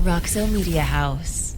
Roxo Media House.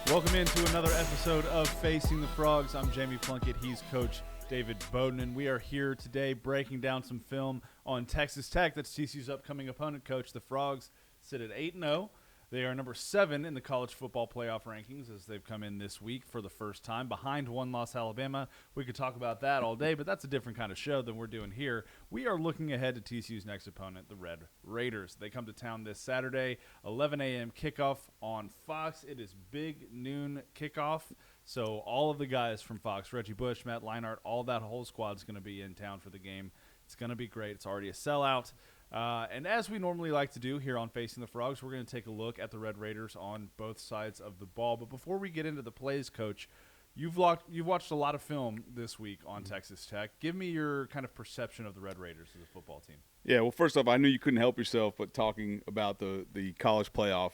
Welcome into another episode of Facing the Frogs. I'm Jamie Plunkett. He's Coach David Bowden, and we are here today breaking down some film on Texas Tech. That's TCU's upcoming opponent, Coach. The Frogs sit at 8-0. They are number 7 in the college football playoff rankings as they've come in this week for the first time, behind one-loss Alabama. We could talk about that all day, but that's a different kind of show than we're doing here. We are looking ahead to TCU's next opponent, the Red Raiders. They come to town this Saturday, 11 a.m. kickoff on Fox. It is big noon kickoff, so all of the guys from Fox, Reggie Bush, Matt Leinart, all that whole squad is going to be in town for the game. It's going to be great. It's already a sellout. And as we normally like to do here on Facing the Frogs, we're going to take a look at the Red Raiders on both sides of the ball. But before we get into the plays, Coach, you've watched a lot of film this week on Texas Tech. Give me your kind of perception of the Red Raiders as a football team. Yeah, well, first off, I knew you couldn't help yourself but talking about the college playoff.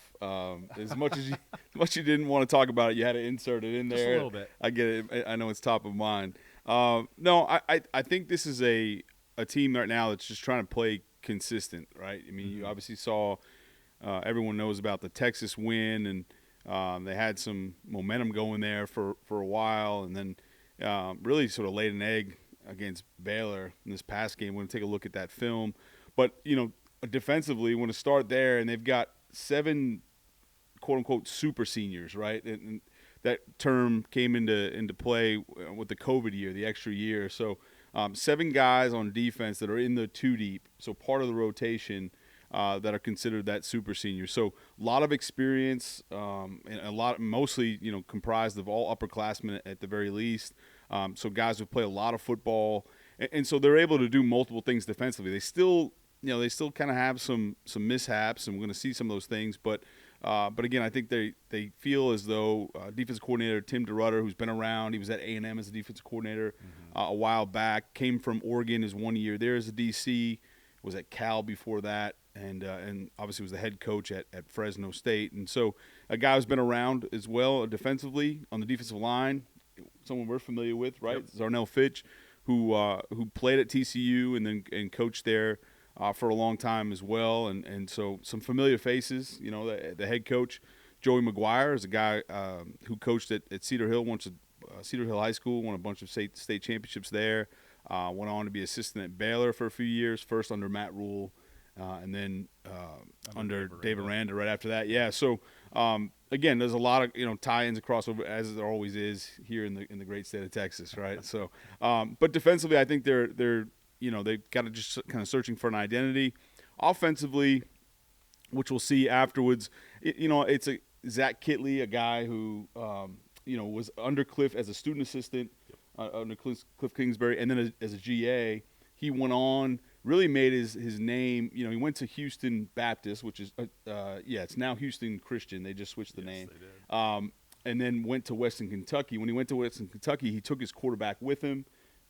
As much as you didn't want to talk about it, you had to insert it in there. Just a little bit. I get it. I know it's top of mind. No, I think this is a team right now that's just trying to play consistent, right? I mean, you obviously saw everyone knows about the Texas win, and they had some momentum going there for a while, and then really sort of laid an egg against Baylor in this past game. We're going to take a look at that film. But, defensively, we want to start there, and they've got 7 quote-unquote super seniors, right? And that term came into play with the COVID year, the extra year. So 7 guys on defense that are in the 2 deep, so part of the rotation that are considered that super senior. So a lot of experience, and mostly comprised of all upperclassmen at the very least. So guys who play a lot of football, and so they're able to do multiple things defensively. They still kind of have some mishaps, and we're going to see some of those things, but again, I think they feel as though defensive coordinator Tim DeRutter, who's been around, he was at A&M as a defensive coordinator a while back, came from Oregon his 1 year there as a DC, was at Cal before that, and obviously was the head coach at Fresno State. And so a guy who's been around as well defensively on the defensive line, someone we're familiar with, right? Yep. Zarnell Fitch, who played at TCU and coached there for a long time as well, and so some familiar faces. The head coach, Joey McGuire, is a guy who coached at Cedar Hill, Cedar Hill High School, won a bunch of state championships there, went on to be assistant at Baylor for a few years, first under Matt Rule, and then under David Aranda right after that. Yeah, so again, there's a lot of tie-ins and crossover, as there always is here in the great state of Texas, right? So, but defensively, I think they've got to just kind of searching for an identity. Offensively, which we'll see afterwards, it's a Zach Kitley, a guy who was under Cliff as a student assistant under Cliff Kingsbury, and then as a GA, he went on, really made his name. He went to Houston Baptist, which is it's now Houston Christian. They just switched the name. They did. And then went to Western Kentucky. When he went to Western Kentucky, he took his quarterback with him,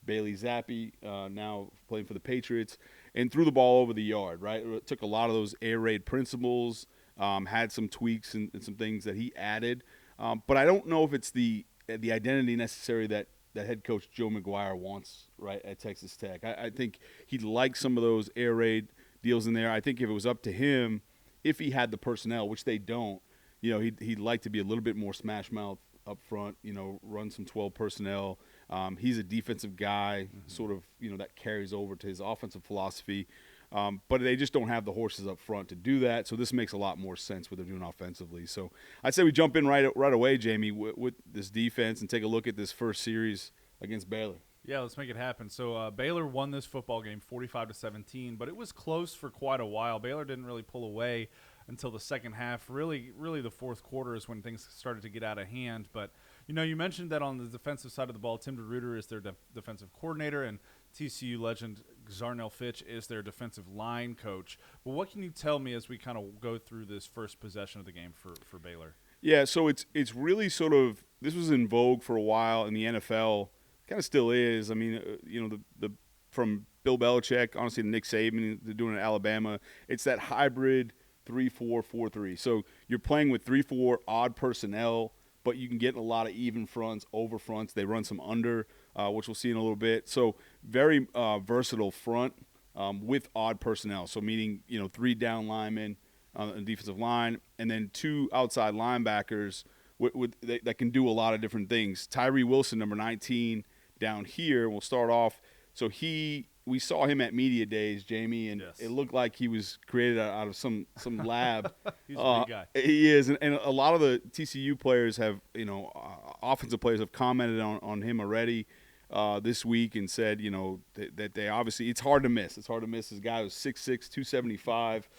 Bailey Zappi, now playing for the Patriots, and threw the ball over the yard, right? It took a lot of those air raid principles, had some tweaks and some things that he added. But I don't know if it's the identity necessary that head coach Joe McGuire wants, right, at Texas Tech. I think he'd like some of those air raid deals in there. I think if it was up to him, if he had the personnel, which they don't, he'd like to be a little bit more smash mouth up front, run some 12 personnel. He's a defensive guy, sort of, that carries over to his offensive philosophy. But they just don't have the horses up front to do that. So this makes a lot more sense what they're doing offensively. So I'd say we jump in right away, Jamie, with this defense and take a look at this first series against Baylor. Yeah, let's make it happen. So Baylor won this football game 45-17, but it was close for quite a while. Baylor didn't really pull away until the second half. Really the fourth quarter is when things started to get out of hand. But, you mentioned that on the defensive side of the ball, Tim DeRuiter is their defensive coordinator, and TCU legend Zarnell Fitch is their defensive line coach. But what can you tell me as we kind of go through this first possession of the game for Baylor? Yeah, so it's really sort of this was in vogue for a while in the NFL, kind of still is. I mean, the from Bill Belichick, honestly, to Nick Saban, they're doing it in Alabama. It's that hybrid 3-4-4-3. So you're playing with 3-4 odd personnel, but you can get a lot of even fronts, over fronts. They run some under, which we'll see in a little bit. So very versatile front with odd personnel. So meaning 3 down linemen on the defensive line, and then 2 outside linebackers that can do a lot of different things. Tyree Wilson, number 19, down here. We'll start off. So we saw him at Media Days, Jamie, and Yes. it looked like he was created out of some lab. He's a big guy. He is, and a lot of the TCU players have, offensive players have commented on him already this week and said, that they obviously, it's hard to miss. It's hard to miss this guy who's 6'6", 275,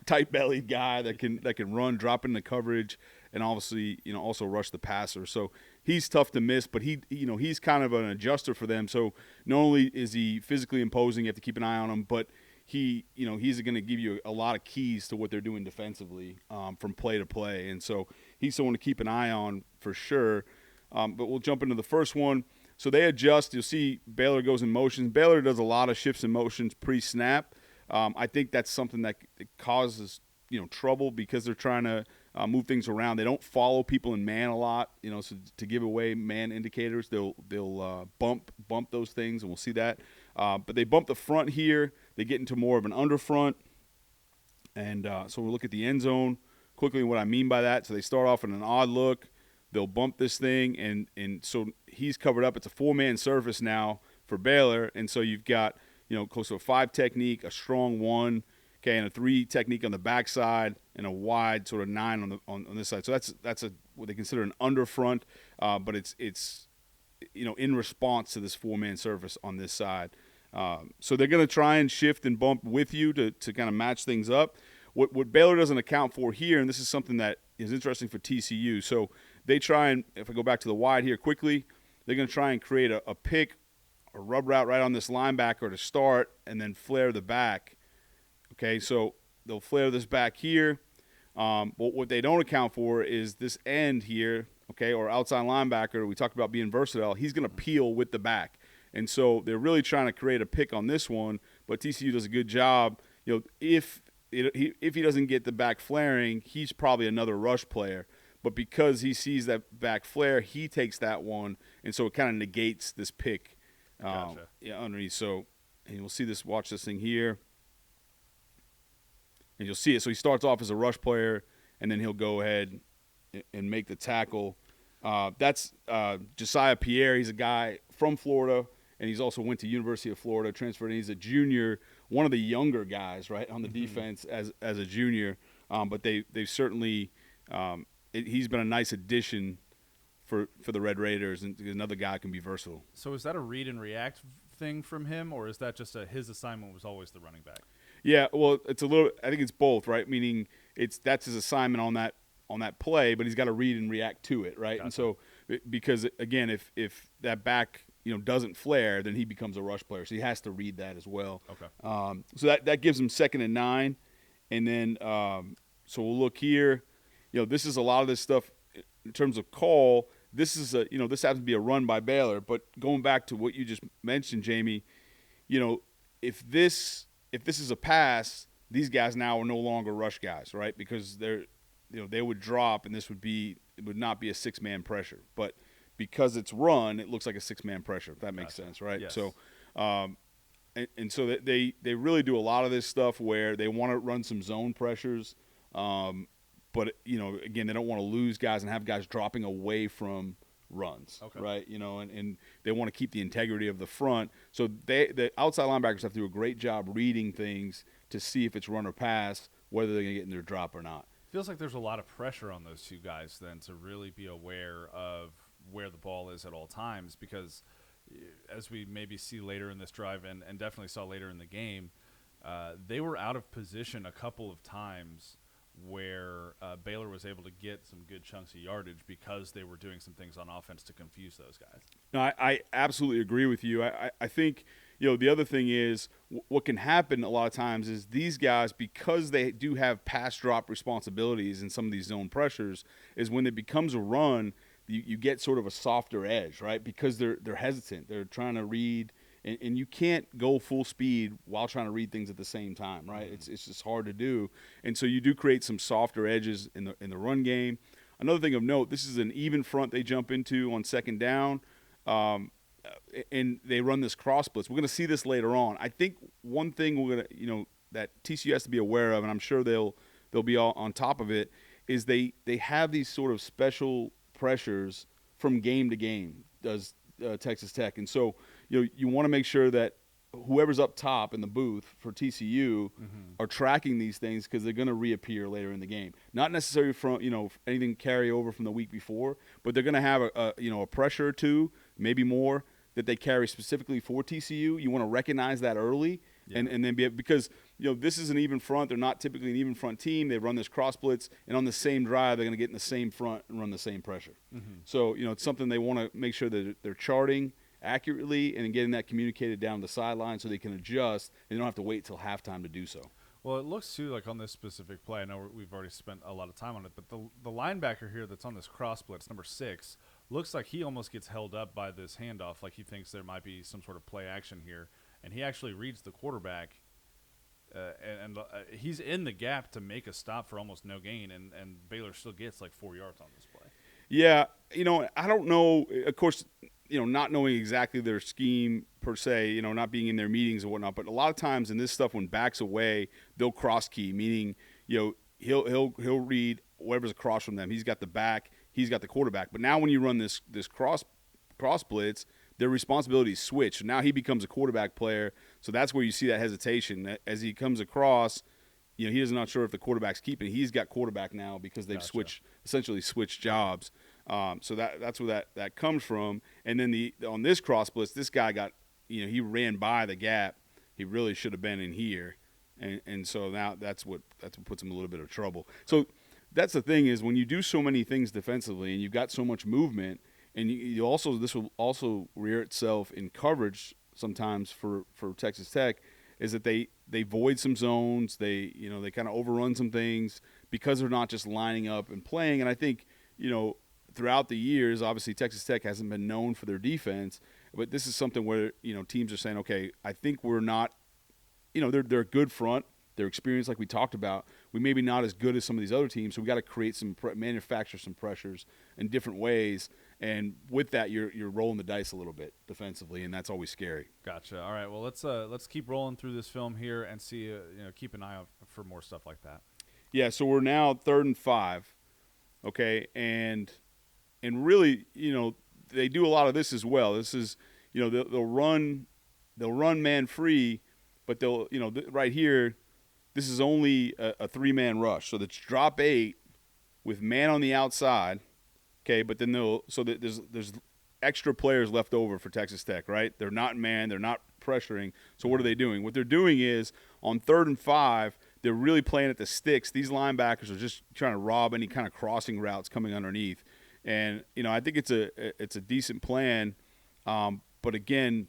tight-bellied guy that can run, drop into coverage, and obviously, also rush the passer. So he's tough to miss, but he's kind of an adjuster for them. So not only is he physically imposing, you have to keep an eye on him, but he's going to give you a lot of keys to what they're doing defensively from play to play. And so he's someone to keep an eye on for sure. But we'll jump into the first one. So they adjust. You'll see Baylor goes in motion. Baylor does a lot of shifts and motions pre-snap. I think that's something that causes trouble because they're trying to move things around. They don't follow people in man a lot, so to give away man indicators, they'll bump those things, and we'll see that. But they bump the front here. They get into more of an under front, and so we'll look at the end zone quickly. What I mean by that, so they start off in an odd look. They'll bump this thing, and so he's covered up. It's a 4-man surface now for Baylor, and so you've got close to a 5 technique, a strong 1. Okay, and a 3 technique on the backside, and a wide sort of 9 on this side. So that's what they consider an under front, but it's in response to this 4-man surface on this side. So they're going to try and shift and bump with you to kind of match things up. What Baylor doesn't account for here, and this is something that is interesting for TCU. So they try and, if I go back to the wide here quickly, they're going to try and create a pick, a rub route right on this linebacker to start, and then flare the back. Okay, so they'll flare this back here. But what they don't account for is this end here, okay, or outside linebacker. We talked about being versatile. He's going to peel with the back. And so they're really trying to create a pick on this one, but TCU does a good job. If he doesn't get the back flaring, he's probably another rush player. But because he sees that back flare, he takes that one, and so it kind of negates this pick underneath. So, and you'll see this, watch this thing here. And you'll see it. So he starts off as a rush player, and then he'll go ahead and make the tackle. That's Josiah Pierre. He's a guy from Florida, and he's also went to University of Florida, transferred, and he's a junior, one of the younger guys, right, on the defense as a junior. But they've certainly he's been a nice addition for the Red Raiders, and another guy can be versatile. So is that a read and react thing from him, or is that just his assignment was always the running back? Yeah, well, it's a little. I think it's both, right? Meaning that's his assignment on that play, but he's got to read and react to it, right? Gotcha. And so, because again, if that back doesn't flare, then he becomes a rush player, so he has to read that as well. Okay. So that gives him 2nd and 9, and then so we'll look here. This is a lot of this stuff in terms of call. This is this happens to be a run by Baylor, but going back to what you just mentioned, Jamie, if this is a pass, these guys now are no longer rush guys, right? Because they would drop, and it would not be a 6-man pressure. But because it's run, it looks like a 6-man pressure, if that makes sense, right? Yes. So, and so they really do a lot of this stuff where they want to run some zone pressures, but again, they don't want to lose guys and have guys dropping away from runs, okay, right? And they want to keep the integrity of the front. So the outside linebackers have to do a great job reading things to see if it's run or pass, whether they're going to get in their drop or not. Feels like there's a lot of pressure on those two guys then to really be aware of where the ball is at all times, because as we maybe see later in this drive and definitely saw later in the game, they were out of position a couple of times where Baylor was able to get some good chunks of yardage because they were doing some things on offense to confuse those guys. No, I absolutely agree with you. I think, the other thing is what can happen a lot of times is these guys, because they do have pass drop responsibilities in some of these zone pressures, is when it becomes a run, you get sort of a softer edge, right? Because they're hesitant. They're trying to read, and you can't go full speed while trying to read things at the same time, right? It's just hard to do. And so you do create some softer edges in the run game. Another thing of note, this is an even front they jump into on second down, and they run this cross blitz. We're going to see this later on. I think one thing we're going to, that TCU has to be aware of, and I'm sure they'll be all on top of it, is they have these sort of special pressures from game to game, does Texas Tech. And so, you want to make sure that whoever's up top in the booth for TCU are tracking these things, because they're going to reappear later in the game. Not necessarily from, anything carry over from the week before, but they're going to have a pressure or two, maybe more, that they carry specifically for TCU. You want to recognize that early. Yeah. And then because this is an even front. They're not typically an even front team. They run this cross blitz, and on the same drive, they're going to get in the same front and run the same pressure. So it's something they want to make sure that they're charting accurately and getting that communicated down the sideline so they can adjust, and they don't have to wait till halftime to do so. Well, it looks too like on this specific play, I know we've already spent a lot of time on it, but the linebacker here that's on this cross blitz, number 6, looks like he almost gets held up by this handoff, like he thinks there might be some sort of play action here, and he actually reads the quarterback, and he's in the gap to make a stop for almost no gain, and Baylor still gets like 4 yards on this play. Yeah, I don't know. Of course, not knowing exactly their scheme per se, not being in their meetings and whatnot. But a lot of times in this stuff, when backs away, they'll cross key, meaning he'll read whoever's across from them. He's got the back, he's got the quarterback. But now when you run this cross blitz, their responsibilities switch. Now he becomes a quarterback player, so that's where you see that hesitation as he comes across. He is not sure if the quarterback's keeping. He's got quarterback now because they've essentially switched jobs. So that's where that comes from. And then on this cross blitz, this guy got, he ran by the gap. He really should have been in here, and so now that's what puts him in a little bit of trouble. So that's the thing, is when you do so many things defensively and you've got so much movement, and this will also rear itself in coverage sometimes for Texas Tech, is that they void some zones, they kind of overrun some things because they're not just lining up and playing. And I think throughout the years, obviously Texas Tech hasn't been known for their defense, but this is something where teams are saying, okay, I think we're not, they're a good front, they're experienced like we talked about. We maybe not as good as some of these other teams, so we got to create manufacture some pressures in different ways. And with that, you're rolling the dice a little bit defensively, and that's always scary. Gotcha. All right. Well, let's keep rolling through this film here and see. Keep an eye out for more stuff like that. Yeah. So we're now 3rd and 5. Okay, and really, they do a lot of this as well. This is, they'll run man free, but they'll, right here, this is only a 3-man rush. So it's drop 8 with man on the outside. Okay, but then there's extra players left over for Texas Tech, right? They're not man, they're not pressuring. So what are they doing? What they're doing is on 3rd and 5, they're really playing at the sticks. These linebackers are just trying to rob any kind of crossing routes coming underneath. And I think it's a decent plan. But again,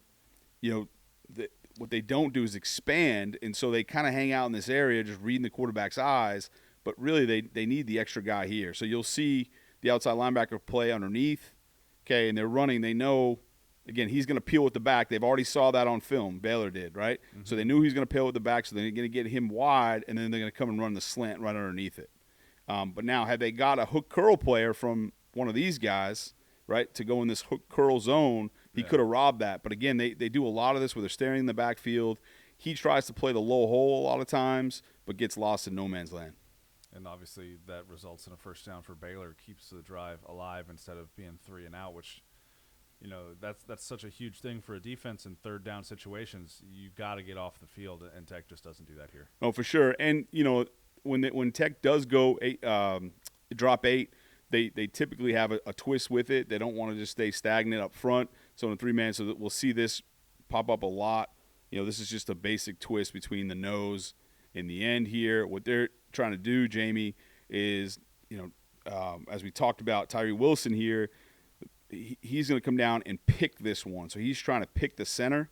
what they don't do is expand, and so they kind of hang out in this area, just reading the quarterback's eyes. But really, they need the extra guy here. So you'll see the outside linebacker play underneath, okay, and they're running. They know, again, he's going to peel with the back. They've already saw that on film. Baylor did, right? Mm-hmm. So they knew he was going to peel with the back, so they're going to get him wide, and then they're going to come and run the slant right underneath it. But now, had they got a hook curl player from one of these guys, right, to go in this hook curl zone, he could have robbed that. But again, they do a lot of this where they're staring in the backfield. He tries to play the low hole a lot of times, but gets lost in no man's land. And obviously that results in a first down for Baylor, keeps the drive alive instead of being 3 and out, which, that's such a huge thing for a defense in 3rd down situations. You got to get off the field, and Tech just doesn't do that here. Oh, for sure. And, when Tech does go drop 8, they typically have a twist with it. They don't want to just stay stagnant up front. So in a 3-man, so that we'll see this pop up a lot. This is just a basic twist between the nose and the end here. What they're trying to do, Jamie, is, as we talked about, Tyree Wilson here, he's going to come down and pick this one. So he's trying to pick the center.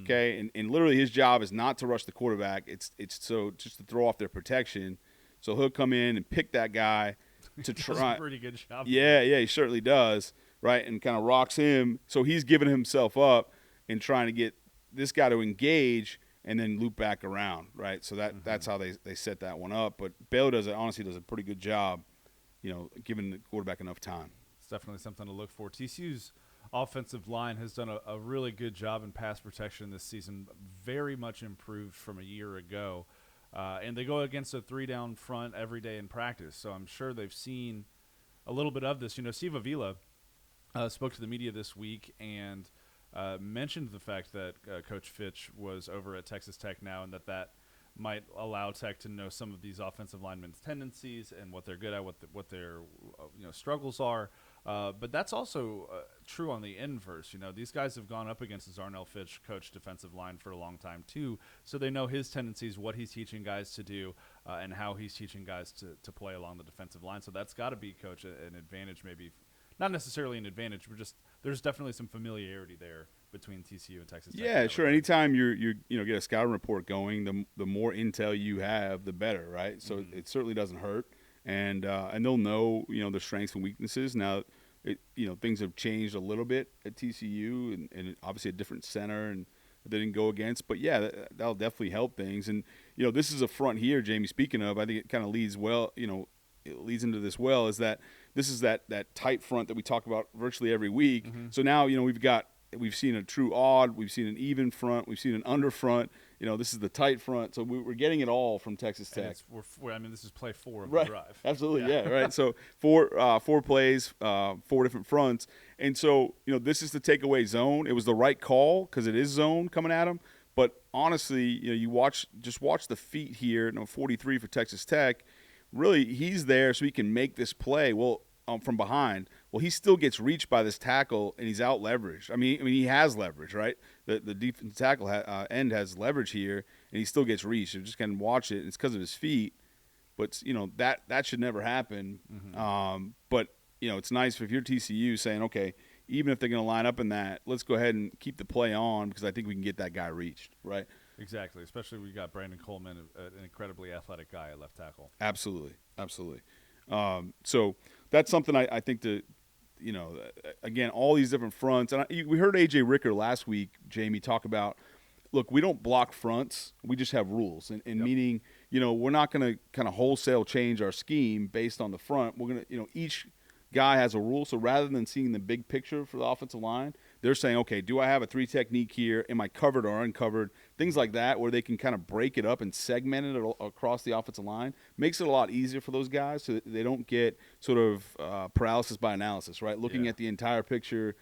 Okay, and literally his job is not to rush the quarterback. It's so just to throw off their protection. So he'll come in and pick that guy to Does try. a pretty good job. Yeah, he certainly does, right? And kind of rocks him. So he's giving himself up and trying to get this guy to engage and then loop back around, right? So that's how they set that one up. But Baylor honestly does a pretty good job, giving the quarterback enough time. It's definitely something to look for. TCU's offensive line has done a really good job in pass protection this season, very much improved from a year ago. And they go against a 3-down front every day in practice, so I'm sure they've seen a little bit of this. Steve Avila spoke to the media this week and mentioned the fact that Coach Fitch was over at Texas Tech now, and that might allow Tech to know some of these offensive linemen's tendencies and what they're good at, what their struggles are. But that's also true on the inverse. These guys have gone up against the Zarnell Fitch coach defensive line for a long time too, so they know his tendencies, what he's teaching guys to do, and how he's teaching guys to play along the defensive line. So that's got to be, Coach, an advantage, maybe not necessarily an advantage, but just there's definitely some familiarity there between TCU and Texas Tech. Yeah, sure. Anytime you get a scouting report going, the more intel you have, the better, right? So it certainly doesn't hurt, and they'll know their strengths and weaknesses. Now, things have changed a little bit at TCU, and obviously a different center and they didn't go against, but yeah, that'll definitely help things. And this is a front here, Jamie. Speaking of, I think it kind of leads well. It leads into this well is that this is that tight front that we talk about virtually every week. So now we've seen a true odd, we've seen an even front, we've seen an under front. This is the tight front, so we're getting it all from Texas Tech. This is play 4 of right. the drive. Absolutely, yeah, right. So four plays, 4 different fronts, and so this is the takeaway zone. It was the right call because it is zone coming at him. But honestly, you watch the feet here. 43 for Texas Tech. Really, he's there so he can make this play. Well, from behind. Well, he still gets reached by this tackle, and he's out leveraged. I mean, he has leverage, right? The defensive tackle end has leverage here, and he still gets reached. You just kind of watch it. It's because of his feet, but that should never happen. But it's nice if you're TCU saying, okay, even if they're going to line up in that, let's go ahead and keep the play on because I think we can get that guy reached, right? Exactly, especially we got Brandon Coleman, an incredibly athletic guy at left tackle. Absolutely. So that's something I think that, again, all these different fronts. And we heard A.J. Ricker last week, Jamie, talk about, look, we don't block fronts. We just have rules. And meaning, we're not going to kind of wholesale change our scheme based on the front. We're going to, each guy has a rule. So rather than seeing the big picture for the offensive line, they're saying, okay, do I have a 3 technique here? Am I covered or uncovered? Things like that where they can kind of break it up and segment it across the offensive line. Makes it a lot easier for those guys so that they don't get sort of paralysis by analysis, right? Looking at the entire picture,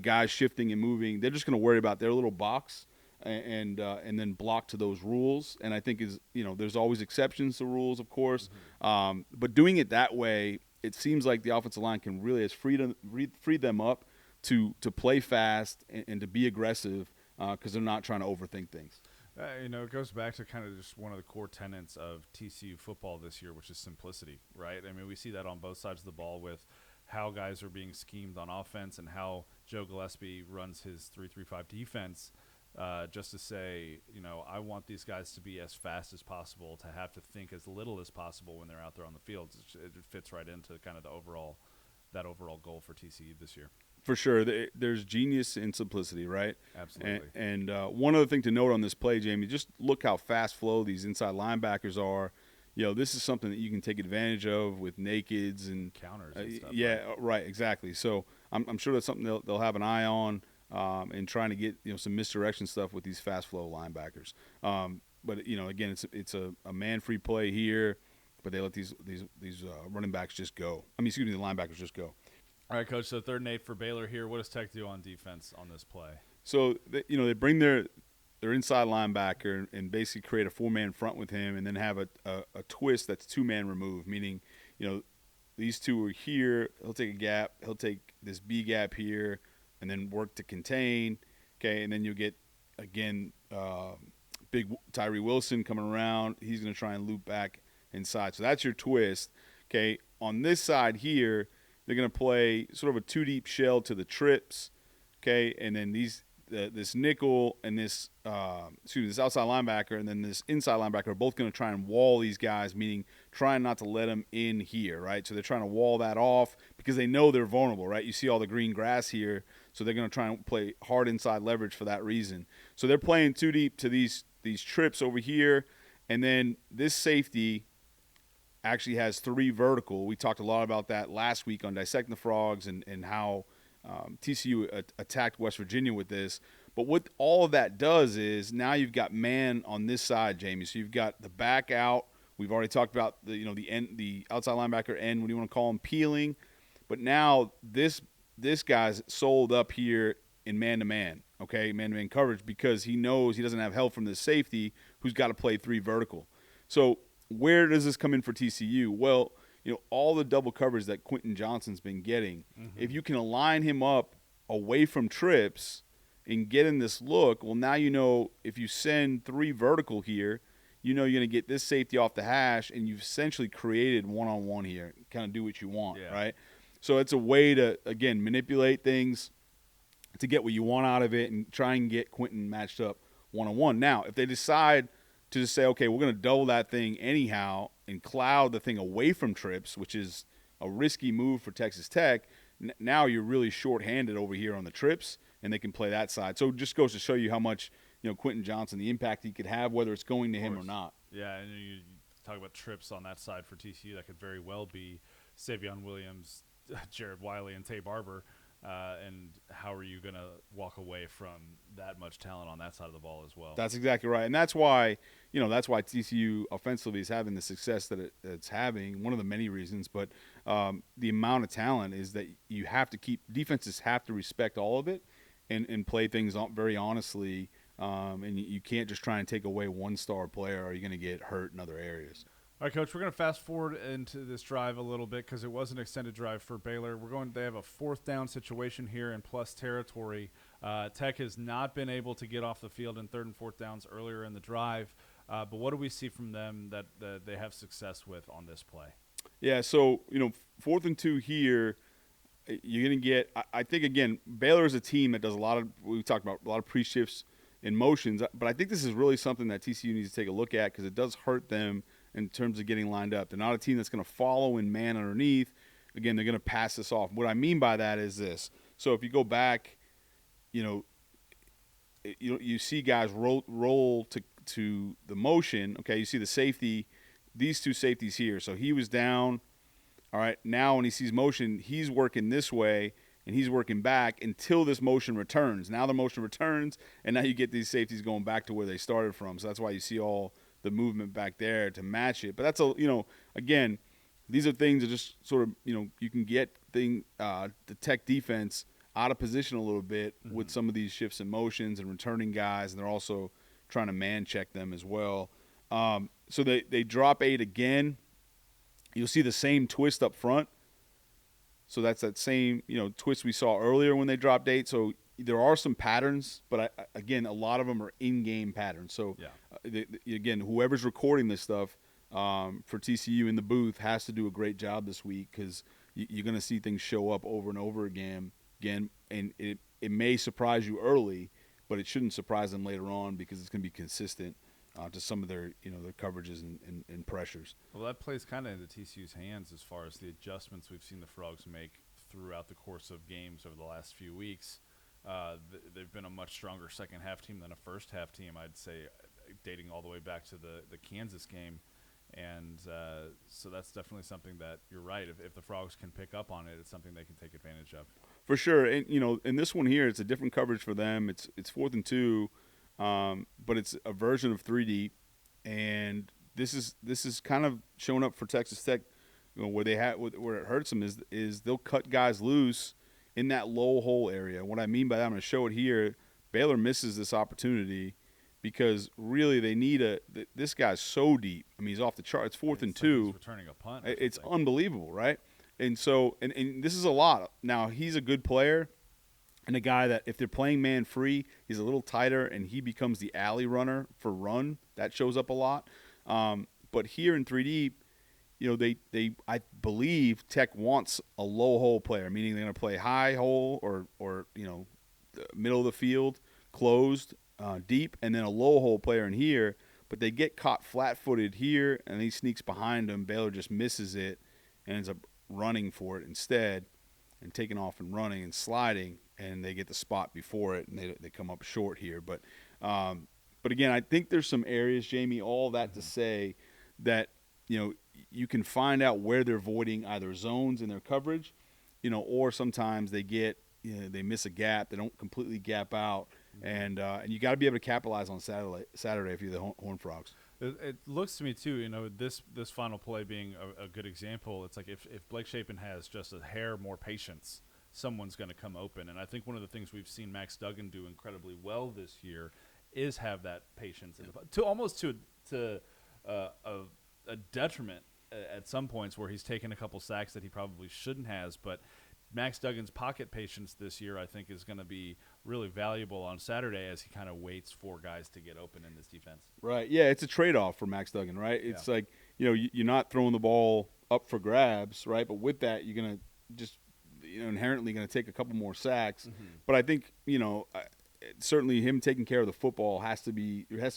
guys shifting and moving. They're just going to worry about their little box and then block to those rules. And I think there's always exceptions to rules, of course. But doing it that way, it seems like the offensive line can really has freed them up to play fast and to be aggressive because they're not trying to overthink things. It goes back to kind of just one of the core tenets of TCU football this year, which is simplicity, right? I mean, we see that on both sides of the ball with how guys are being schemed on offense and how Joe Gillespie runs his 3-3-5 defense just to say, I want these guys to be as fast as possible, to have to think as little as possible when they're out there on the field. It fits right into kind of that overall goal for TCU this year. For sure. There's genius in simplicity, right? Absolutely. And one other thing to note on this play, Jamie, just look how fast flow these inside linebackers are. This is something that you can take advantage of with nakeds and counters and stuff. Right, exactly. So I'm sure that's something they'll have an eye on in trying to get some misdirection stuff with these fast flow linebackers. But again, it's a man-free play here, but they let these running backs just go. The linebackers just go. All right, Coach, so 3rd and 8 for Baylor here. What does Tech do on defense on this play? So, they bring their inside linebacker and basically create a 4-man front with him and then have a twist that's 2-man remove, meaning, these two are here. He'll take a gap. He'll take this B gap here and then work to contain. Okay, and then you'll get, again, big Tyree Wilson coming around. He's going to try and loop back inside. So that's your twist. Okay, on this side here, they're going to play sort of a 2-deep shell to the trips, okay, and then this nickel and this this outside linebacker and then this inside linebacker are both going to try and wall these guys, meaning trying not to let them in here, right? So they're trying to wall that off because they know they're vulnerable, right? You see all the green grass here, so they're going to try and play hard inside leverage for that reason. So they're playing too deep to these trips over here, and then this safety actually has 3 vertical. We talked a lot about that last week on Dissecting the Frogs and how TCU attacked West Virginia with this. But what all of that does is now you've got man on this side, Jamie. So you've got the back out. We've already talked about the outside linebacker end, what do you want to call him, peeling. But now this guy's sold up here in man-to-man, okay, man-to-man coverage, because he knows he doesn't have help from this safety who's got to play 3 vertical. So where does this come in for TCU? Well, all the double coverage that Quentin Johnston's been getting, if you can align him up away from trips and get in this look, well, now if you send 3 vertical here, you're going to get this safety off the hash, and you've essentially created one-on-one here, kind of do what you want, right? So it's a way to, again, manipulate things to get what you want out of it and try and get Quentin matched up one-on-one. Now, if they decide to just say, okay, we're going to double that thing anyhow and cloud the thing away from trips, which is a risky move for Texas Tech, now you're really short-handed over here on the trips, and they can play that side. So it just goes to show you how much, Quentin Johnston, the impact he could have, whether it's going to him or not. Yeah, and you talk about trips on that side for TCU, that could very well be Savion Williams, Jared Wiley, and Tay Barber. And how are you going to walk away from that much talent on that side of the ball as well? That's exactly right. And that's why, TCU offensively is having the success that it's having, one of the many reasons. But the amount of talent is that you have to defenses have to respect all of it and play things very honestly. And you can't just try and take away one star player, or you're going to get hurt in other areas. All right, Coach, we're going to fast forward into this drive a little bit because it was an extended drive for Baylor. They have a 4th down situation here in plus territory. Tech has not been able to get off the field in 3rd and 4th downs earlier in the drive. But what do we see from them that they have success with on this play? Yeah, so, 4th and 2 here, you're going to get – I think, again, Baylor is a team that does we talked about a lot of pre-shifts and motions. But I think this is really something that TCU needs to take a look at because it does hurt them in terms of getting lined up. They're not a team that's going to follow in man underneath. Again, they're going to pass this off. What I mean by that is this. So if you go back, you see guys roll to the motion. Okay, you see the safety, these 2 safeties here. So he was down. All right, now when he sees motion, he's working this way, and he's working back until this motion returns. Now the motion returns, and now you get these safeties going back to where they started from. So that's why you see all the movement back there to match it. But that's again, these are things that just sort of, you can get the Tech defense out of position a little bit with some of these shifts and motions and returning guys, and they're also trying to man check them as well. So they drop 8 again. You'll see the same twist up front. So that's that same, twist we saw earlier when they dropped 8. So there are some patterns, but again, a lot of them are in-game patterns. So again, whoever's recording this stuff for TCU in the booth has to do a great job this week because you're going to see things show up over and over again, and it may surprise you early, but it shouldn't surprise them later on because it's going to be consistent to some of their their coverages and pressures. Well, that plays kind of into TCU's hands as far as the adjustments we've seen the Frogs make throughout the course of games over the last few weeks. They've been a much stronger second-half team than a first-half team, I'd say, dating all the way back to the Kansas game. And so that's definitely something that you're right. If the Frogs can pick up on it, it's something they can take advantage of. For sure. And, in this one here, it's a different coverage for them. It's 4th and 2, but it's a version of 3 deep. And this is kind of showing up for Texas Tech, where it hurts them is they'll cut guys loose in that low hole area. What I mean by that, I'm going to show it here. Baylor misses this opportunity because really they need this guy's so deep. I mean, he's off the chart. It's 4th and 2. He's returning a punt. It's unbelievable, right? And so, and this is a lot. Now, he's a good player and a guy that if they're playing man free, he's a little tighter and he becomes the alley runner for run. That shows up a lot. But here in 3D, I believe Tech wants a low hole player, meaning they're going to play high hole or the middle of the field closed deep, and then a low hole player in here. But they get caught flat-footed here, and he sneaks behind him. Baylor just misses it and ends up running for it instead and taking off and running and sliding, and they get the spot before it, and they come up short here. But again, I think there's some areas, Jamie, all that to say that, you can find out where they're voiding either zones in their coverage, or sometimes they get they miss a gap. They don't completely gap out. And you got to be able to capitalize on Saturday if you're the Horned Frogs. It looks to me too, this final play being a good example. It's like if Blake Shapen has just a hair more patience, someone's going to come open. And I think one of the things we've seen Max Duggan do incredibly well this year is have that patience to a detriment at some points where he's taken a couple sacks that he probably shouldn't has, but Max Duggan's pocket patience this year, I think, is going to be really valuable on Saturday as he kind of waits for guys to get open in this defense. Right. Yeah, it's a trade-off for Max Duggan, right? It's like, you're not throwing the ball up for grabs, right? But with that, you're going to just, inherently going to take a couple more sacks. Mm-hmm. But I think, certainly him taking care of the football has to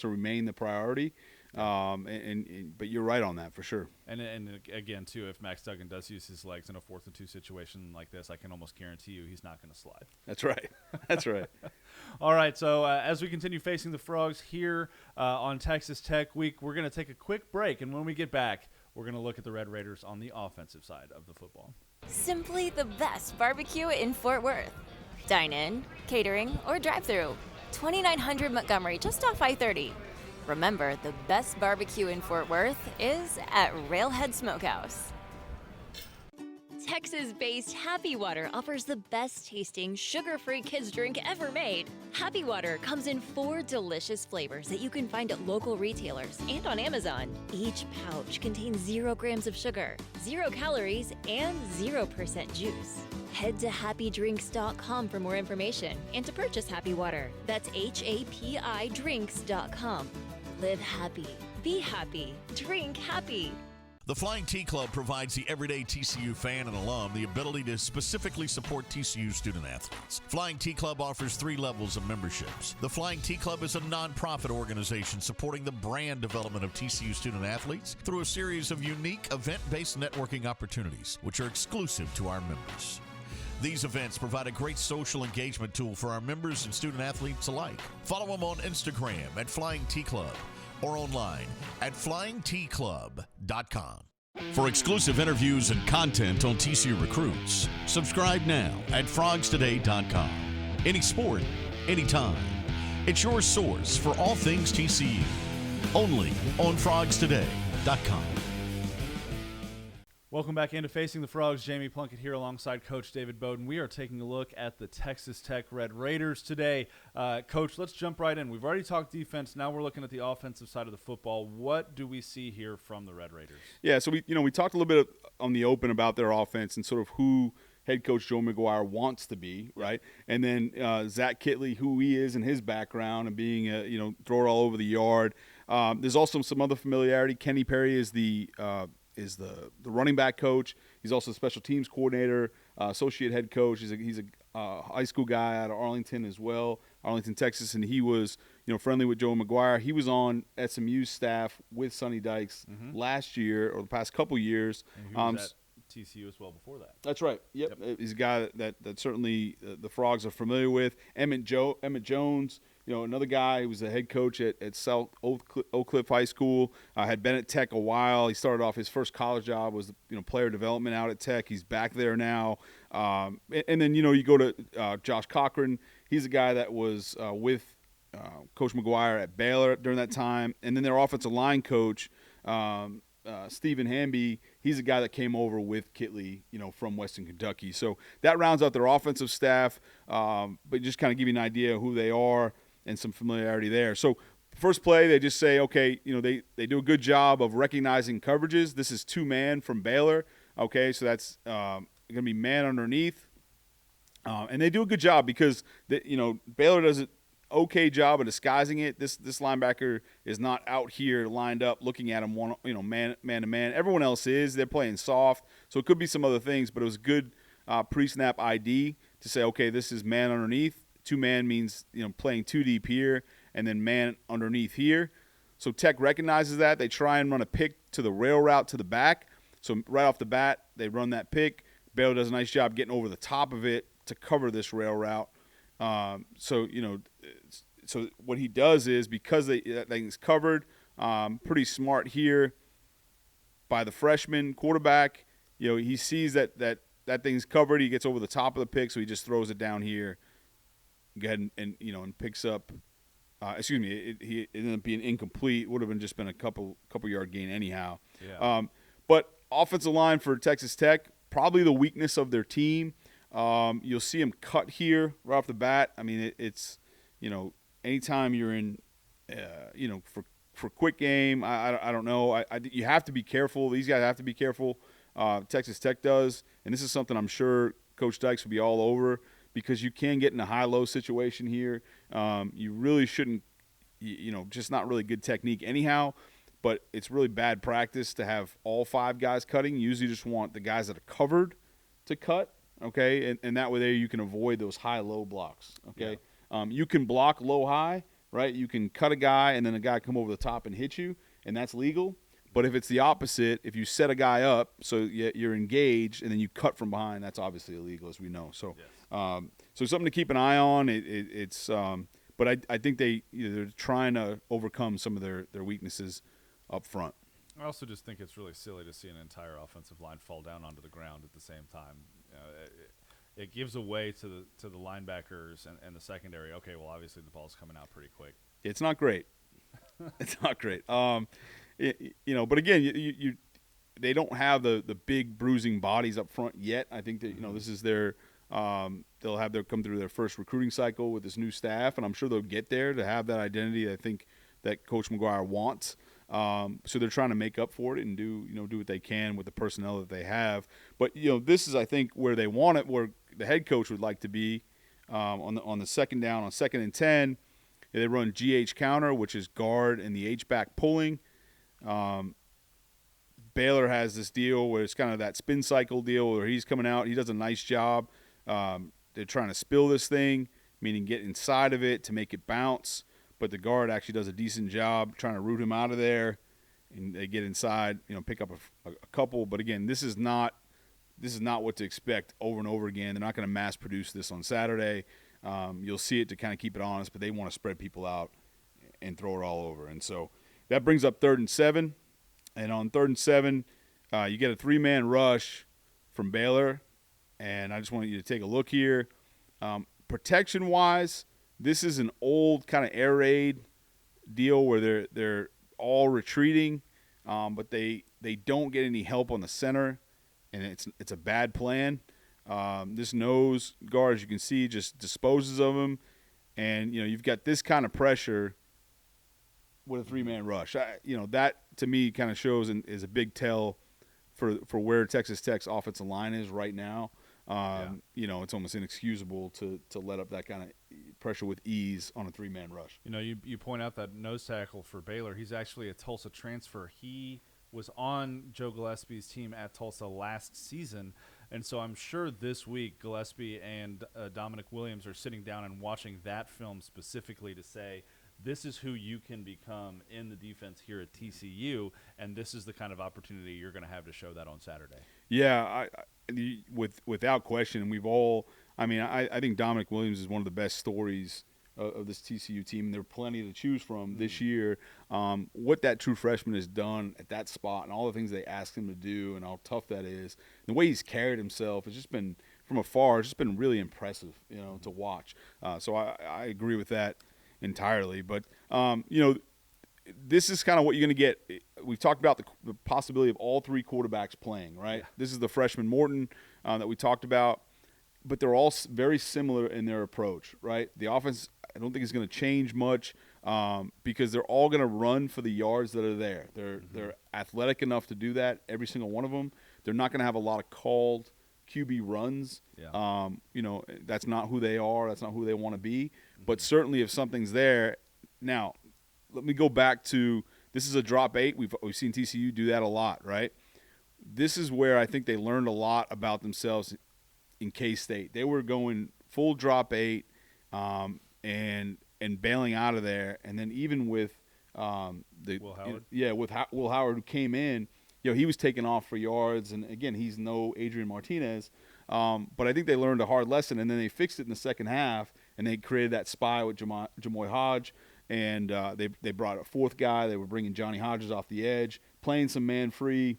remain the priority. But you're right on that for sure. And again, too, if Max Duggan does use his legs in a 4th and 2 situation like this, I can almost guarantee you he's not going to slide. That's right. That's right. All right. So as we continue facing the Frogs here on Texas Tech Week, we're going to take a quick break, and when we get back, we're going to look at the Red Raiders on the offensive side of the football. Simply the best barbecue in Fort Worth. Dine-in, catering, or drive-through. 2900 Montgomery, just off I-30. Remember, the best barbecue in Fort Worth is at Railhead Smokehouse. Texas-based Happy Water offers the best-tasting, sugar-free kids drink ever made. Happy Water comes in 4 delicious flavors that you can find at local retailers and on Amazon. Each pouch contains 0 grams of sugar, 0 calories, and 0% juice. Head to happydrinks.com for more information and to purchase Happy Water. That's HAPI drinks.com. Live happy, be happy, drink happy. The Flying T Club provides the everyday TCU fan and alum the ability to specifically support TCU student athletes. Flying T Club offers 3 levels of memberships. The Flying T Club is a nonprofit organization supporting the brand development of TCU student athletes through a series of unique event-based networking opportunities, which are exclusive to our members. These events provide a great social engagement tool for our members and student athletes alike. Follow them on Instagram at Flying T Club or online at flyingtclub.com. For exclusive interviews and content on TCU recruits, subscribe now at frogstoday.com. Any sport, anytime. It's your source for all things TCU. Only on frogstoday.com. Welcome back into Facing the Frogs. Jamie Plunkett here alongside Coach David Bowden. We are taking a look at the Texas Tech Red Raiders today. Coach, let's jump right in. We've already talked defense. Now we're looking at the offensive side of the football. What do we see here from the Red Raiders? Yeah, so we talked a little bit on the open about their offense and sort of who head coach Joe McGuire wants to be, right? And then Zach Kittley, who he is and his background and being a thrower all over the yard. There's also some other familiarity. Kenny Perry is the running back coach. He's also the special teams coordinator, associate head coach. He's a high school guy out of Arlington as well, Arlington, Texas, and he was friendly with Joe McGuire. He was on SMU's staff with Sonny Dykes last year or the past couple years. And he was at TCU as well before that. That's right. Yep. He's a guy that certainly the Frogs are familiar with. Emmett Jones. Another guy who was the head coach at South Oak Cliff High School, had been at Tech a while. He started off his first college job was player development out at Tech. He's back there now. And then you go to Josh Cochran. He's a guy that was with Coach McGuire at Baylor during that time. And then their offensive line coach, Stephen Hamby, he's a guy that came over with Kittley, from Western Kentucky. So that rounds out their offensive staff, but just kind of give you an idea of who they are and some familiarity there. So first play, they just say, okay, they do a good job of recognizing coverages. This is 2-man from Baylor. Okay, so that's going to be man underneath. And they do a good job because, Baylor does an okay job of disguising it. This linebacker is not out here lined up looking at him man to man. Everyone else is. They're playing soft. So it could be some other things, but it was good pre-snap ID to say, okay, this is man underneath. 2-man means, playing 2 deep here and then man underneath here. So Tech recognizes that. They try and run a pick to the rail route to the back. So right off the bat, they run that pick. Baylor does a nice job getting over the top of it to cover this rail route. So what he does is, because that thing's covered, pretty smart here by the freshman quarterback. He sees that thing's covered. He gets over the top of the pick, so he just throws it down here. Go ahead and picks up. It ended up being incomplete. Would have just been a couple yard gain anyhow. Yeah. But offensive line for Texas Tech, probably the weakness of their team. You'll see him cut here right off the bat. I mean, it's anytime you're in, for quick game, I don't know. You have to be careful. These guys have to be careful. Texas Tech does, and this is something I'm sure Coach Dykes will be all over, because you can get in a high-low situation here. You really shouldn't, just not really good technique anyhow, but it's really bad practice to have all 5 guys cutting. You usually just want the guys that are covered to cut, okay? And that way there you can avoid those high-low blocks, okay? Yeah. You can block low-high, right? You can cut a guy and then a guy come over the top and hit you, and that's legal. But if it's the opposite, if you set a guy up so you're engaged and then you cut from behind, that's obviously illegal, as we know. So, yes. So something to keep an eye on. But I think they're trying to overcome some of their weaknesses up front. I also just think it's really silly to see an entire offensive line fall down onto the ground at the same time. It gives away to the linebackers and the secondary. Okay, well, obviously the ball's coming out pretty quick. It's not great. It's not great. But again, they don't have the big bruising bodies up front yet. I think that this is their they'll have come through their first recruiting cycle with this new staff, and I'm sure they'll get there to have that identity. I think that Coach McGuire wants. So they're trying to make up for it and do what they can with the personnel that they have. But this is, I think, where they want it, where the head coach would like to be on the second down, on 2nd and 10. They run GH counter, which is guard and the H-back pulling. Baylor has this deal where it's kind of that spin cycle deal where he's coming out. He does a nice job. They're trying to spill this thing, meaning get inside of it to make it bounce. But the guard actually does a decent job trying to root him out of there. And they get inside, pick up a couple. But, again, this is not what to expect over and over again. They're not going to mass produce this on Saturday. You'll see it to kind of keep it honest, but they want to spread people out and throw it all over. And so that brings up 3rd and 7. And on 3rd and 7, you get a 3-man rush from Baylor. And I just want you to take a look here. Protection-wise, this is an old kind of air raid deal where they're all retreating, but they don't get any help on the center, and it's a bad plan. This nose guard, as you can see, just disposes of him, and you've got this kind of pressure with a 3-man rush. That to me kind of shows and is a big tell for where Texas Tech's offensive line is right now. It's almost inexcusable to let up that kind of pressure with ease on a 3-man rush. You point out that nose tackle for Baylor. He's actually a Tulsa transfer. He was on Joe Gillespie's team at Tulsa last season, and so I'm sure this week Gillespie and Dominic Williams are sitting down and watching that film specifically to say, this is who you can become in the defense here at TCU, and this is the kind of opportunity you're going to have to show that on Saturday. Yeah, without question, and we've all – I think Dominic Williams is one of the best stories of this TCU team. There are plenty to choose from this year. What that true freshman has done at that spot and all the things they asked him to do and how tough that is, the way he's carried himself has just been – from afar, it's just been really impressive, to watch. So I agree with that entirely. But, this is kind of what you're going to get. We've talked about the possibility of all 3 quarterbacks playing, right? Yeah. This is the freshman Morton that we talked about. But they're all very similar in their approach, right? The offense, I don't think is going to change much because they're all going to run for the yards that are there. They're athletic enough to do that, every single one of them. They're not going to have a lot of called QB runs. Yeah. That's not who they are. That's not who they want to be. Mm-hmm. But certainly if something's there. Now, let me go back to this is a drop 8. We've seen TCU do that a lot, right? This is where I think they learned a lot about themselves in K-State. They were going full drop 8, and bailing out of there. And then even with Will Howard? Will Howard, who came in, he was taking off for yards. And again, he's no Adrian Martinez, but I think they learned a hard lesson, and then they fixed it in the second half, and they created that spy with Jamoy Hodge, and they brought a fourth guy. They were bringing Johnny Hodges off the edge, playing some man free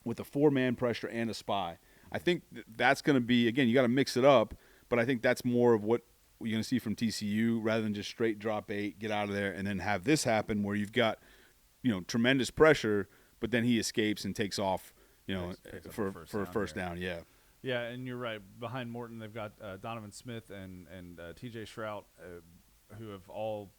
with a 4-man pressure and a spy. I think that's going to be, again, you got to mix it up, but I think that's more of what you're going to see from TCU rather than just straight drop 8, get out of there, and then have this happen where you've got, tremendous pressure, but then he escapes and takes off, for a first down. Yeah. Yeah, and you're right. Behind Morton, they've got Donovan Smith and T.J. Shrout, who have all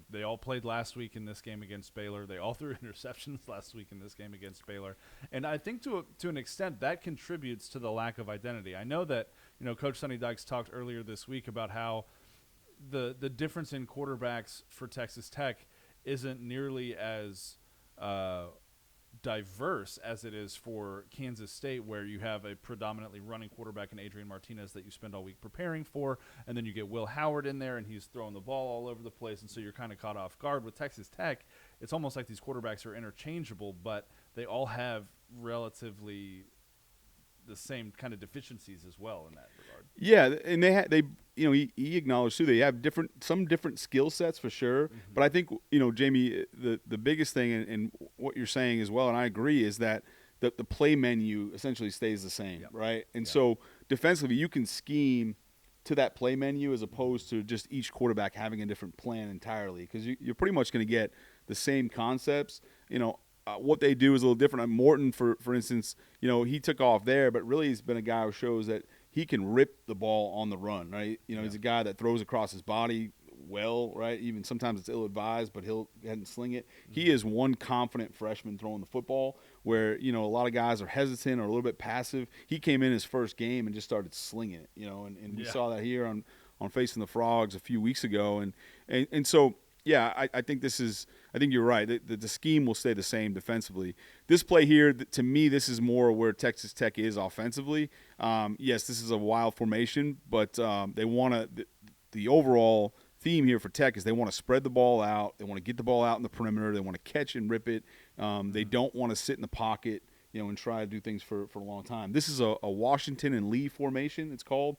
they all played last week in this game against Baylor. They all threw interceptions last week in this game against Baylor, and I think to an extent that contributes to the lack of identity. I know that Coach Sonny Dykes talked earlier this week about how the difference in quarterbacks for Texas Tech isn't nearly as diverse as it is for Kansas State, where you have a predominantly running quarterback in Adrian Martinez that you spend all week preparing for, and then you get Will Howard in there and he's throwing the ball all over the place, and so you're kind of caught off guard. With Texas Tech, it's almost like these quarterbacks are interchangeable, but they all have relatively the same kind of deficiencies as well in that regard. Yeah, and he acknowledged too they have some different skill sets for sure. Mm-hmm. But I think Jamie, the biggest thing and what you're saying as well, and I agree, is that the play menu essentially stays the same, yep. Right? And so defensively, you can scheme to that play menu as opposed to just each quarterback having a different plan entirely, because you're pretty much going to get the same concepts. What they do is a little different. Morton, for instance, he took off there, but really he's been a guy who shows that he can rip the ball on the run, right? He's a guy that throws across his body well, right? Even sometimes it's ill-advised, but he'll go ahead and sling it. Mm-hmm. He is one confident freshman throwing the football where, a lot of guys are hesitant or a little bit passive. He came in his first game and just started slinging it, and we saw that here on Facing the Frogs a few weeks ago. And so, yeah, I think you're right. The scheme will stay the same defensively. This play here, to me, this is more where Texas Tech is offensively. Yes, this is a wild formation, but they want to the overall theme here for Tech is they want to spread the ball out. They want to get the ball out in the perimeter. They want to catch and rip it. They don't want to sit in the pocket, and try to do things for a long time. This is a Washington and Lee formation, it's called.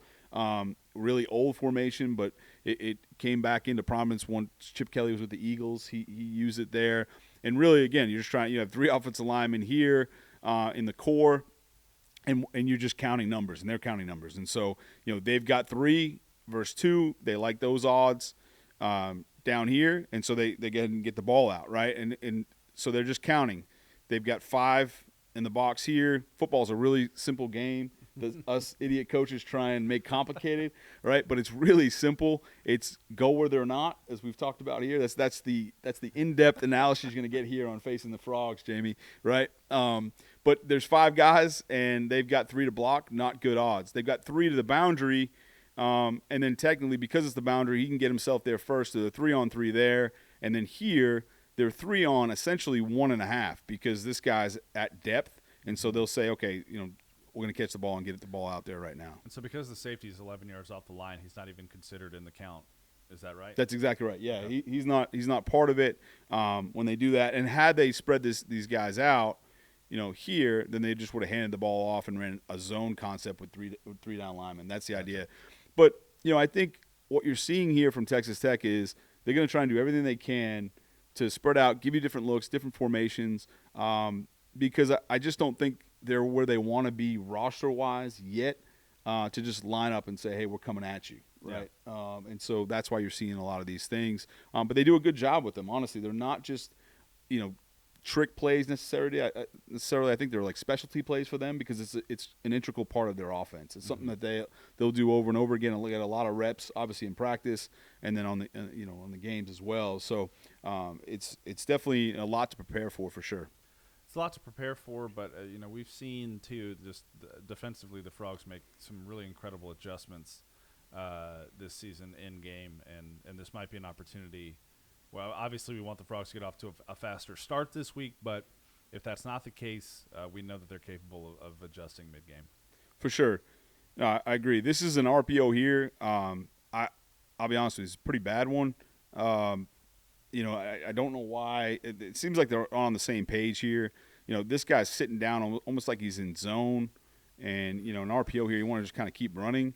Really old formation, but it came back into prominence once Chip Kelly was with the Eagles. He used it there. And really, again, you have 3 offensive linemen here in the core, and you're just counting numbers, and they're counting numbers. And so, they've got 3 versus 2. They like those odds down here, and so they go ahead and get the ball out, right? And so they're just counting. They've got 5 in the box here. Football's a really simple game. Us idiot coaches try and make complicated, right? But it's really simple. It's go where they're not, as we've talked about here. That's the in-depth analysis you're going to get here on Facing the Frogs, Jamie, right? But there's 5 guys, and they've got 3 to block, not good odds. They've got 3 to the boundary, and then technically, because it's the boundary, he can get himself there first. So they're 3-on-3 there, and then here they're 3 on essentially 1.5 because this guy's at depth, and so they'll say, okay, we're going to catch the ball and get the ball out there right now. And so because the safety is 11 yards off the line, he's not even considered in the count. Is that right? That's exactly right. Yeah, he's not part of it when they do that. And had they spread these guys out, here, then they just would have handed the ball off and ran a zone concept with 3 down linemen. That's the idea. But, I think what you're seeing here from Texas Tech is they're going to try and do everything they can to spread out, give you different looks, different formations, because I just don't think they're where they want to be roster-wise yet to just line up and say, hey, we're coming at you, right? Yeah. And so that's why you're seeing a lot of these things. But they do a good job with them, honestly. They're not just, trick plays necessarily. I think they're like specialty plays for them because it's an integral part of their offense. It's something that they'll do over and over again and get a lot of reps, obviously in practice, and then on the games as well. So it's definitely a lot to prepare for sure. It's a lot to prepare for, but we've seen too just defensively the Frogs make some really incredible adjustments this season in game, and this might be an opportunity. Well, obviously we want the Frogs to get off to a faster start this week, but if that's not the case, we know that they're capable of adjusting mid-game. For sure. I agree. This is an RPO here. I'll be honest with you, it's a pretty bad one. I don't know why. It seems like they're on the same page here. This guy's sitting down almost like he's in zone. And, an RPO here, you want to just kind of keep running.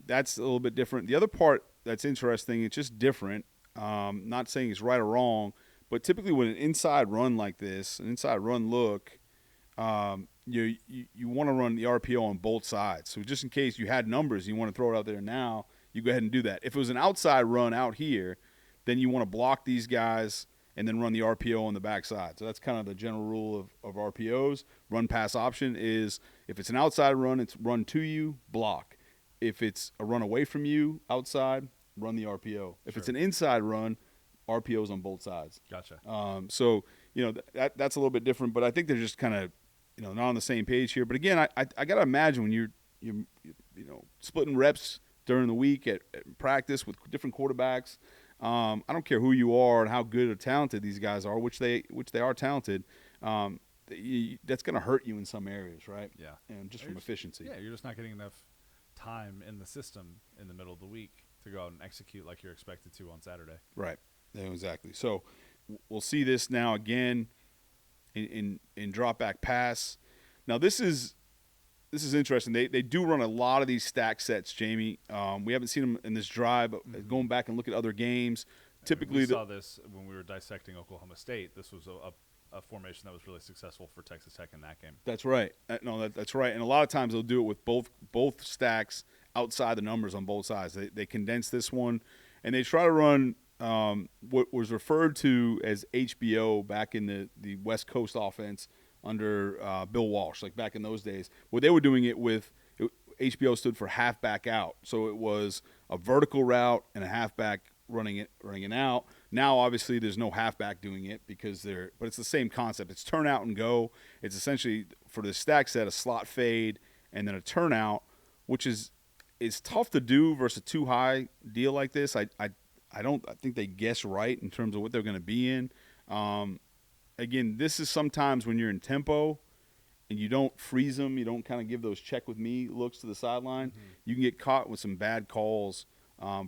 That's a little bit different. The other part that's interesting, it's just different. Not saying it's right or wrong, but typically with an inside run like this, an inside run look, you want to run the RPO on both sides. So just in case you had numbers, you want to throw it out there now, you go ahead and do that. If it was an outside run out here, then you want to block these guys and then run the RPO on the backside. So that's kind of the general rule of RPOs. Run pass option is if it's an outside run, it's run to you, block. If it's a run away from you outside, run the RPO. If it's an inside run, RPOs on both sides. Gotcha. So that's a little bit different, but I think they're just kind of not on the same page here. But again, I got to imagine when you're splitting reps during the week at practice with different quarterbacks. I don't care who you are and how good or talented these guys are, which they are talented. That's going to hurt you in some areas, right? Yeah. And just from efficiency. Yeah, you're just not getting enough time in the system in the middle of the week to go out and execute like you're expected to on Saturday. Right. Yeah, exactly. So we'll see this now again in drop back pass. Now this is interesting. They do run a lot of these stack sets, Jamie. We haven't seen them in this drive. But going back and look at other games, typically we saw this when we were dissecting Oklahoma State. This was a formation that was really successful for Texas Tech in that game. That's right. That's right. And a lot of times they'll do it with both stacks outside the numbers on both sides. They condense this one, and they try to run what was referred to as HBO back in the West Coast offense under Bill Walsh, like back in those days. Well, they were doing it with HBO stood for halfback out, so it was a vertical route and a halfback running it out. Now, obviously, there's no halfback doing it but it's the same concept. It's turn out and go. It's essentially for the stack set a slot fade and then a turnout, which is tough to do versus a too high deal like this. I think they guess right in terms of what they're going to be in. Again, this is sometimes when you're in tempo and you don't freeze them, you don't kind of give those check with me looks to the sideline, you can get caught with some bad calls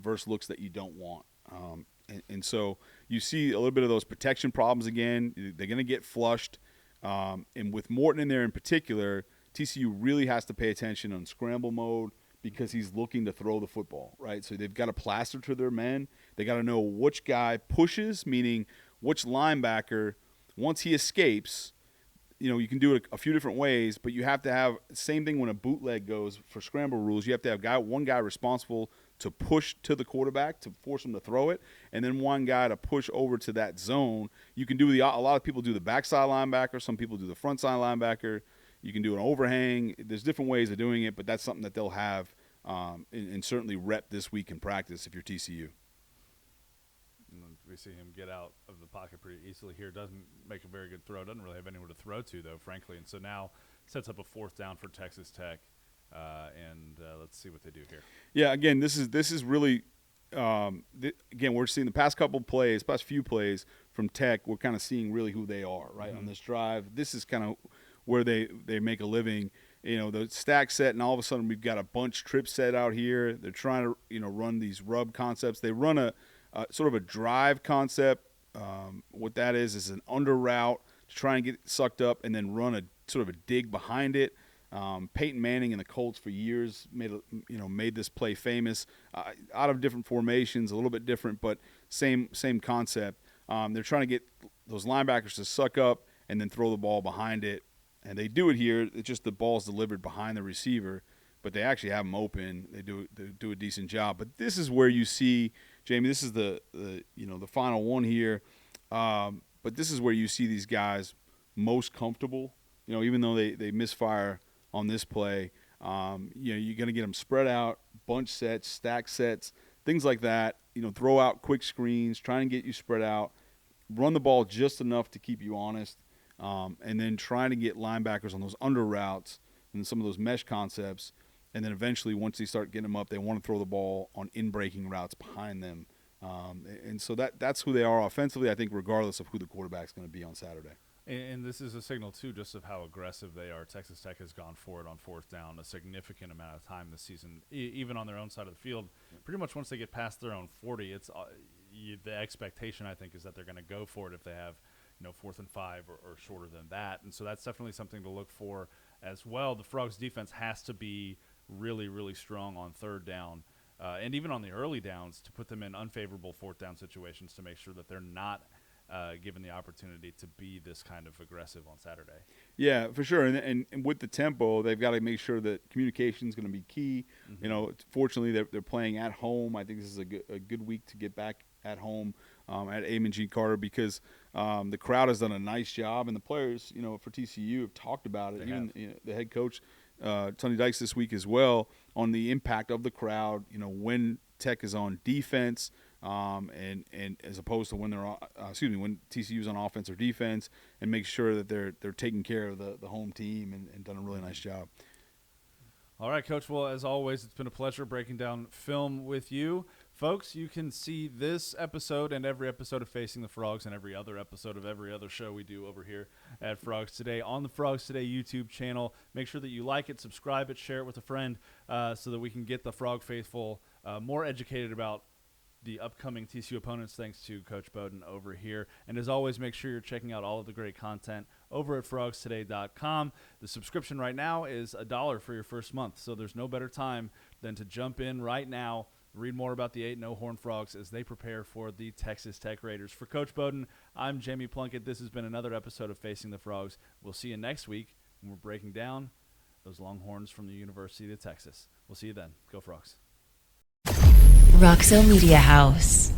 versus looks that you don't want. And so you see a little bit of those protection problems again. They're going to get flushed. And with Morton in there in particular, TCU really has to pay attention on scramble mode because he's looking to throw the football, right? So they've got to plaster to their men. They got to know which guy pushes, meaning which linebacker – once he escapes, you can do it a few different ways, but you have to have – same thing when a bootleg goes for scramble rules. You have to have one guy responsible to push to the quarterback to force him to throw it, and then one guy to push over to that zone. You can do a lot of people do the backside linebacker. Some people do the front side linebacker. You can do an overhang. There's different ways of doing it, but that's something that they'll have and certainly rep this week in practice if you're TCU. We see him get out of the pocket pretty easily here. Doesn't make a very good throw. Doesn't really have anyone to throw to, though, frankly. And so now sets up a fourth down for Texas Tech. Let's see what they do here. Yeah, again, this is really again, we're seeing the past few plays from Tech. We're kind of seeing really who they are, right, on this drive. This is kind of where they make a living. The stack set, and all of a sudden we've got a bunch trip set out here. They're trying to run these rub concepts. They run a sort of a drive concept. What that is an under route to try and get sucked up and then run a sort of a dig behind it. Peyton Manning and the Colts for years made this play famous out of different formations, a little bit different, but same concept. They're trying to get those linebackers to suck up and then throw the ball behind it, and they do it here. It's just the ball's delivered behind the receiver, but they actually have them open. They do a decent job. But this is where you see, Jamie. This is the final one here. But this is where you see these guys most comfortable. Even though they misfire on this play, you're going to get them spread out, bunch sets, stack sets, things like that. Throw out quick screens, try and get you spread out, run the ball just enough to keep you honest, and then trying to get linebackers on those under routes and some of those mesh concepts. And then eventually, once they start getting them up, they want to throw the ball on in-breaking routes behind them. And so that's who they are offensively, I think, regardless of who the quarterback's going to be on Saturday. And this is a signal, too, just of how aggressive they are. Texas Tech has gone for it on fourth down a significant amount of time this season, even on their own side of the field. Pretty much once they get past their own 40, it's the expectation, I think, is that they're going to go for it if they have, 4th and 5 or shorter than that. And so that's definitely something to look for as well. The Frogs defense has to be really, really strong on third down and even on the early downs to put them in unfavorable fourth down situations to make sure that they're not given the opportunity to be this kind of aggressive on Saturday. Yeah, for sure. And with the tempo, they've got to make sure that communication is going to be key. Mm-hmm. Fortunately, they're playing at home. I think this is a good week to get back at home at Amon G. Carter because the crowd has done a nice job, and the players, for TCU have talked about it. Even the head coach, Tony Dykes, this week as well, on the impact of the crowd. When Tech is on defense. And as opposed to when they're when TCU's on offense or defense, and make sure that they're taking care of the home team and done a really nice job. All right, Coach. Well, as always, it's been a pleasure breaking down film with you. Folks, you can see this episode and every episode of Facing the Frogs and every other episode of every other show we do over here at Frogs Today on the Frogs Today YouTube channel. Make sure that you like it, subscribe it, share it with a friend so that we can get the Frog faithful more educated about the upcoming TCU opponents, thanks to Coach Bowden over here. And as always, make sure you're checking out all of the great content over at frogstoday.com. The subscription right now is $1 for your first month, so there's no better time than to jump in right now, read more about the 8-0 Horned Frogs as they prepare for the Texas Tech Raiders. For Coach Bowden, I'm Jamie Plunkett. This has been another episode of Facing the Frogs. We'll see you next week when we're breaking down those Longhorns from the University of Texas. We'll see you then. Go Frogs. Roxo Media House.